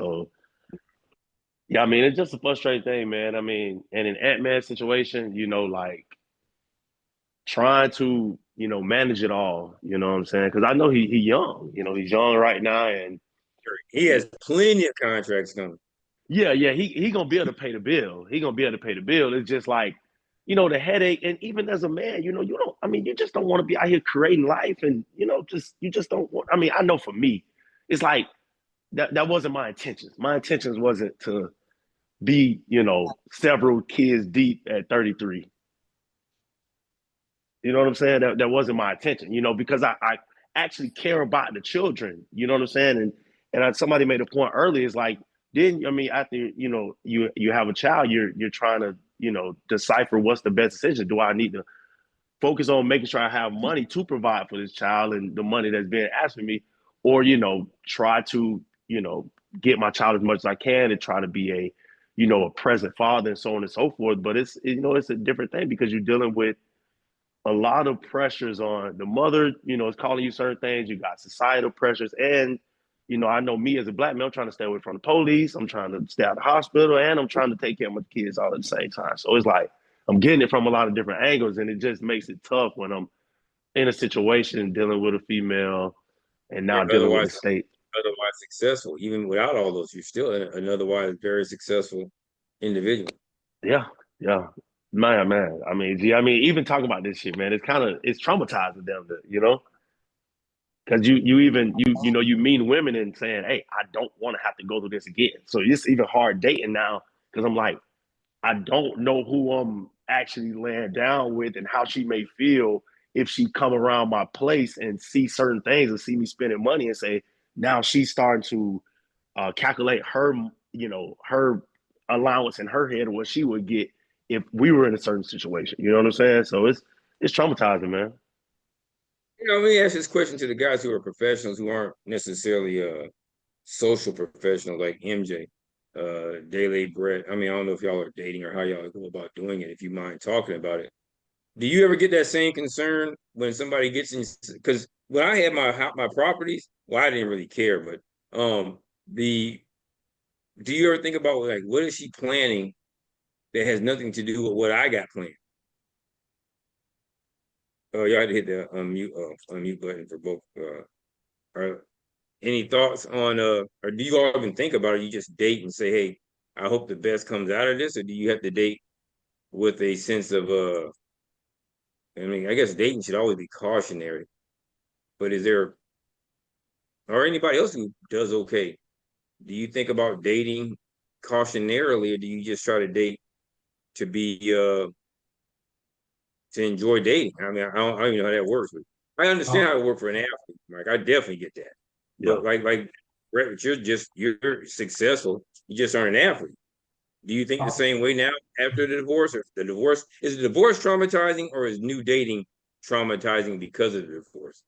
So yeah, I mean, it's just a frustrating thing, man. I mean, and in Ant-Man situation, like trying to, manage it all, you know what I'm saying? Because I know he young, he's young right now, and He has plenty of contracts coming. yeah, he gonna be able to pay the bill. He gonna be able to pay the bill. It's just like, the headache, and even as a man, you don't. I mean, you just don't want to be out here creating life, and you just don't want. I mean, I know for me, it's like that wasn't my intentions. My intentions wasn't to be, several kids deep at 33. You know what I'm saying? That wasn't my intention, because I actually care about the children. You know what I'm saying? And somebody made a point earlier. It's like, then I mean, after you have a child, you're trying to decipher what's the best decision. Do I need to focus on making sure I have money to provide for this child and the money that's being asked for me, or try to get my child as much as I can and try to be a present father and so on and so forth. But it's a different thing because you're dealing with a lot of pressures on the mother, is calling you certain things. You got societal pressures. And, I know me as a black man, I'm trying to stay away from the police. I'm trying to stay out of the hospital and I'm trying to take care of my kids all at the same time. So it's like I'm getting it from a lot of different angles. And it just makes it tough when I'm in a situation dealing with a female and now You're dealing with the state. otherwise successful. Even without all those, you're still an otherwise very successful individual. Yeah. Yeah. Man. I mean, gee, I mean, even talking about this shit, man, it's traumatizing them, because you mean women and saying, hey, I don't want to have to go through this again. So it's even hard dating now because I'm like, I don't know who I'm actually laying down with and how she may feel if she come around my place and see certain things and see me spending money and say, now she's starting to calculate her allowance in her head of what she would get if we were in a certain situation. You know what I'm saying? So it's traumatizing, man. Let me ask this question to the guys who are professionals who aren't necessarily social professionals like MJ, Daily Brett. I mean, I don't know if y'all are dating or how y'all go about doing it, if you mind talking about it. Do you ever get that same concern when somebody gets in? Because when I had my properties, well, I didn't really care, but the do you ever think about like what is she planning that has nothing to do with what I got planned? Y'all had to hit the unmute button for both. Are any thoughts on or do you all even think about it? You just date and say, hey, I hope the best comes out of this, or do you have to date with a sense of I mean, I guess dating should always be cautionary, but is there or anybody else who does okay? Do you think about dating cautionarily, or do you just try to date to be to enjoy dating? I mean, I don't even know how that works, but I understand how it works for an athlete. Like I definitely get that. Yeah. But like Brett, you're successful. You just aren't an athlete. Do you think the same way now after the divorce, or the divorce is the divorce traumatizing, or is new dating traumatizing because of the divorce?